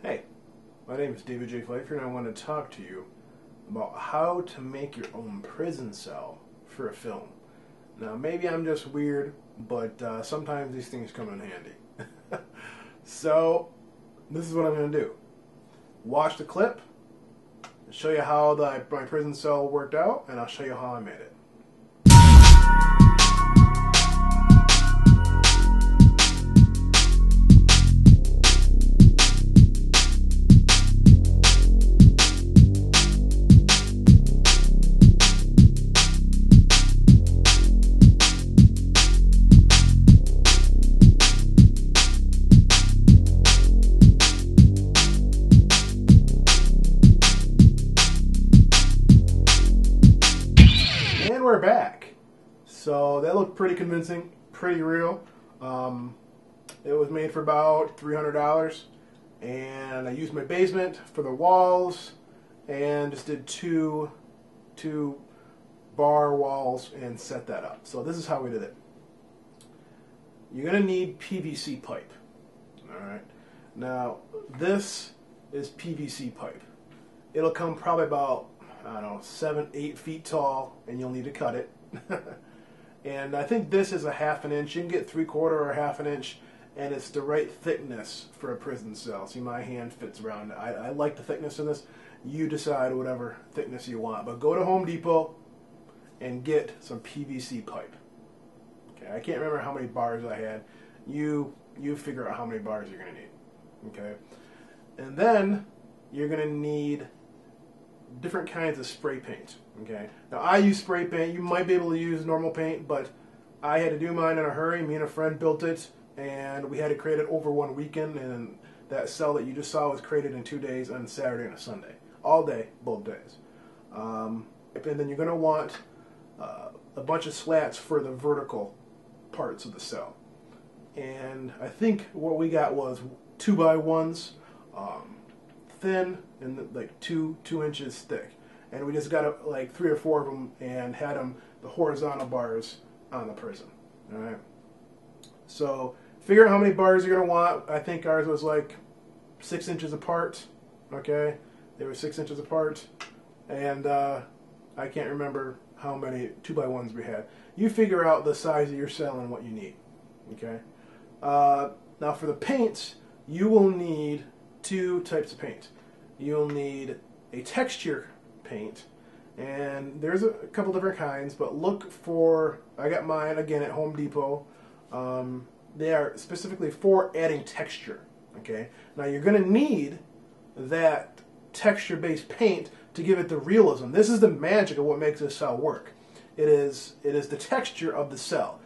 Hey, my name is David J. Pfeiffer, and I want to talk to you about how to make your own prison cell for a film. Now, maybe I'm just weird, but sometimes these things come in handy. So, this is what I'm going to do. Watch the clip, show you how my prison cell worked out, and I'll show you how I made it. And we're back. So that looked pretty convincing, pretty real. It was made for about $300, and I used my basement for the walls, and just did two bar walls and set that up. So this is how we did it. You're gonna need PVC pipe. All right. Now this is PVC pipe. It'll come probably about, I don't know, 7-8 feet tall, and you'll need to cut it. And I think this is a 1/2 inch. You can get 3/4 or 1/2 inch, and it's the right thickness for a prison cell. See, my hand fits around it. I like the thickness of this. You decide whatever thickness you want, but go to Home Depot and get some PVC pipe. Okay, I can't remember how many bars I had. You figure out how many bars you're gonna need. Okay, and then you're gonna need different kinds of spray paint. Okay, now I use spray paint. You might be able to use normal paint, but I had to do mine in a hurry. Me and a friend built it, and we had to create it over one weekend. And that cell that you just saw was created in 2 days, on Saturday and a Sunday, all day, both days. And then you're going to want a bunch of slats for the vertical parts of the cell. And I think what we got was 2x1s. Thin and like two inches thick, and we just got like 3 or 4 of them and had them the horizontal bars on the prison. All right, so figure out how many bars you're gonna want. I think ours was like 6 inches apart. Okay, they were 6 inches apart, and I can't remember how many 2x1s we had. You figure out the size of your cell and what you need. Okay, now for the paints, you will need 2 types of paint. You'll need a texture paint, and there's a couple different kinds, but look for, I got mine again at Home Depot. They are specifically for adding texture. Okay, now you're going to need that texture-based paint to give it the realism. This is the magic of what makes this cell work. It is the texture of the cell.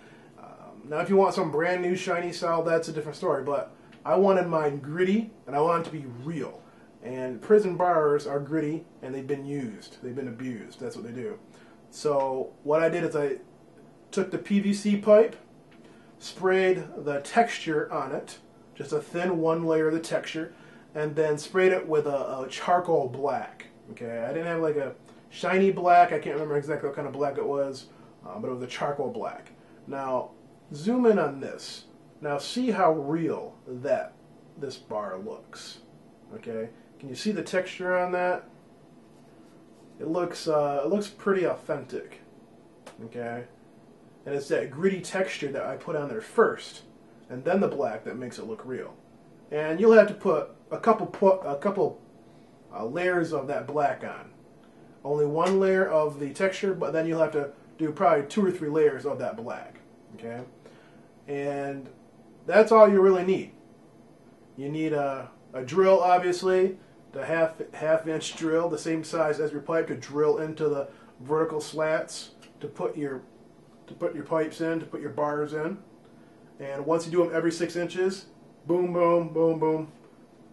Now if you want some brand new shiny cell, that's a different story, but I wanted mine gritty, and I wanted it to be real. And prison bars are gritty, and they've been used. They've been abused. That's what they do. So what I did is I took the PVC pipe, sprayed the texture on it, just a thin 1 layer of the texture, and then sprayed it with a charcoal black. Okay, I didn't have like a shiny black. I can't remember exactly what kind of black it was, but it was a charcoal black. Now, zoom in on this. Now see how real that this bar looks. Okay, can you see the texture on that? It looks pretty authentic. Okay, and it's that gritty texture that I put on there first, and then the black that makes it look real. And you'll have to put a couple layers of that black on. Only 1 layer of the texture, but then you'll have to do probably 2 or 3 layers of that black. Okay, and that's all you really need. You need a drill, obviously, the half inch drill, the same size as your pipe, to drill into the vertical slats to put your pipes in, to put your bars in. And once you do them every 6 inches, boom, boom, boom, boom,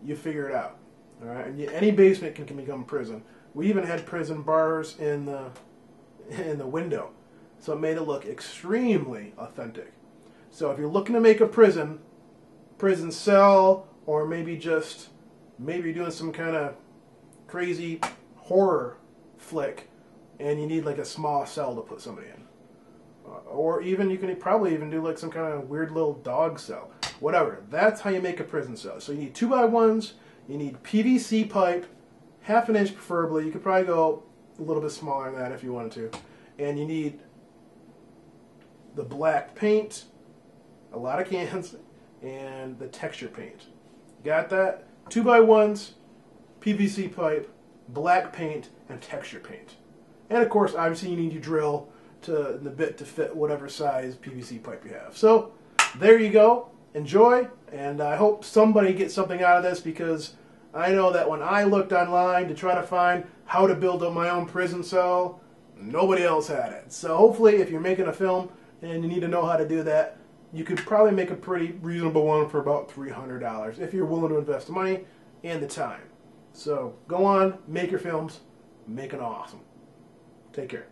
you figure it out. All right, and any basement can become a prison. We even had prison bars in the window, so it made it look extremely authentic. So if you're looking to make a prison cell, or maybe you're doing some kind of crazy horror flick, and you need like a small cell to put somebody in, or even you can probably even do like some kind of weird little dog cell, whatever. That's how you make a prison cell. So you need 2x1s, You need PVC pipe, 1/2 inch preferably. You could probably go a little bit smaller than that if you wanted to. And you need the black paint, a lot of cans, and the texture paint. Got that? 2x1s, PVC pipe, black paint, and texture paint. And of course, obviously, you need your drill to the bit to fit whatever size PVC pipe you have. So there you go. Enjoy, and I hope somebody gets something out of this, because I know that when I looked online to try to find how to build up my own prison cell, nobody else had it. So hopefully, if you're making a film and you need to know how to do that, you could probably make a pretty reasonable one for about $300 if you're willing to invest the money and the time. So go on, make your films, make it awesome. Take care.